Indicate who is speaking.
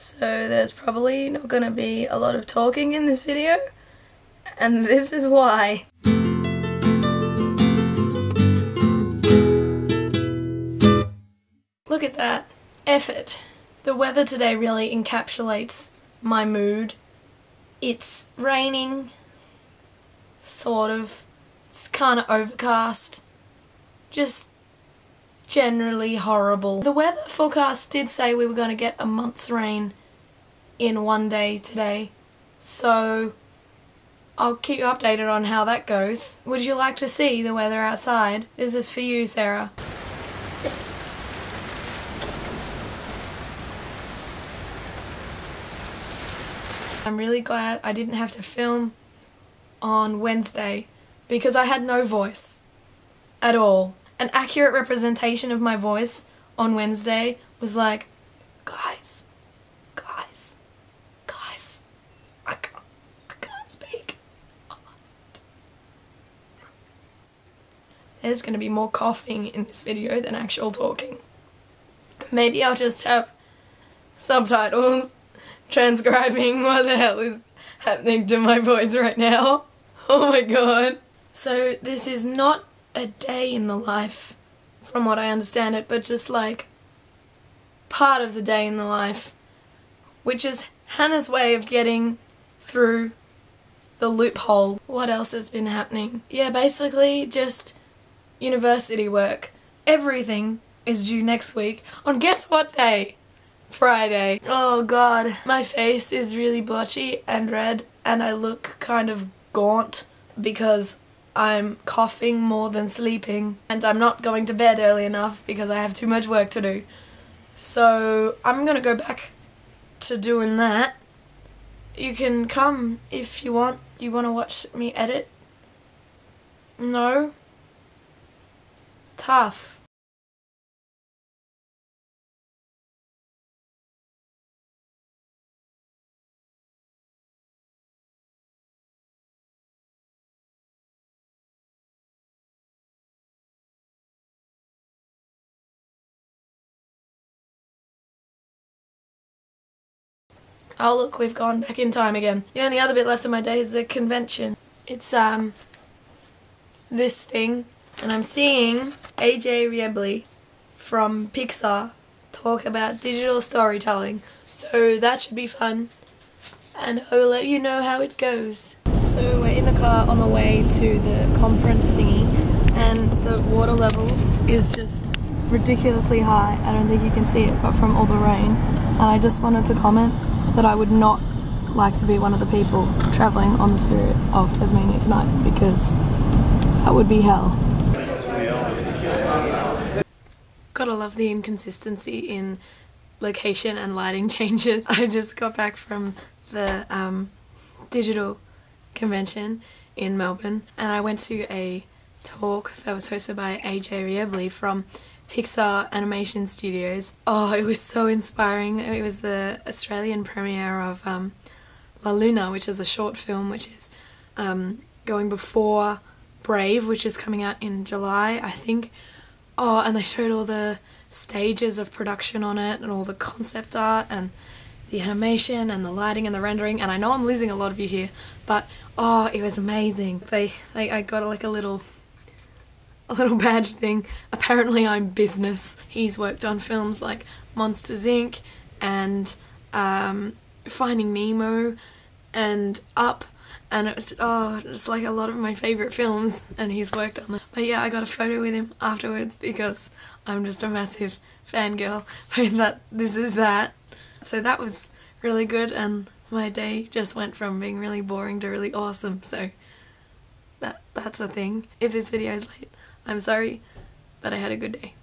Speaker 1: So there's probably not going to be a lot of talking in this video, and this is why. Look at that effort. The weather today really encapsulates my mood. It's raining, sort of. It's kind of overcast. Just generally horrible. The weather forecast did say we were going to get a month's rain in one day today, so I'll keep you updated on how that goes. Would you like to see the weather outside? This is for you, Sarah. I'm really glad I didn't have to film on Wednesday because I had no voice at all. An accurate representation of my voice on Wednesday was like, guys, I can't speak. There's going to be more coughing in this video than actual talking. Maybe I'll just have subtitles transcribing what the hell is happening to my voice right now. Oh my god. So this is not a day in the life, from what I understand it, but just like part of the day in the life, which is Hannah's way of getting through the loophole. What else has been happening? Yeah, basically just university work. Everything is due next week on guess what day? Friday. Oh god, my face is really blotchy and red and I look kind of gaunt because I'm coughing more than sleeping and I'm not going to bed early enough because I have too much work to do. So I'm gonna go back to doing that. You can come if you want. You want to watch me edit? No? Tough. Oh look, we've gone back in time again. The only other bit left of my day is the convention. It's this thing, and I'm seeing AJ Riebley from Pixar talk about digital storytelling. So that should be fun, and I will let you know how it goes. So we're in the car on the way to the conference thingy, and the water level is just ridiculously high. I don't think you can see it, but from all the rain. And I just wanted to comment that I would not like to be one of the people travelling on the Spirit of Tasmania tonight, because that would be hell. Gotta love the inconsistency in location and lighting changes. I just got back from the digital convention in Melbourne and I went to a talk that was hosted by AJ Riebley from Pixar Animation Studios. Oh, it was so inspiring. It was the Australian premiere of La Luna, which is a short film which is going before Brave, which is coming out in July, I think. Oh, and they showed all the stages of production on it and all the concept art and the animation and the lighting and the rendering, and I know I'm losing a lot of you here, but oh, it was amazing. I got like a little badge thing. Apparently I'm business. He's worked on films like Monsters Inc. and Finding Nemo and Up, and it was just like a lot of my favourite films, and he's worked on them. But yeah, I got a photo with him afterwards because I'm just a massive fangirl. But this is that. So that was really good, and my day just went from being really boring to really awesome, so that's a thing. If this video is late, I'm sorry, but I had a good day.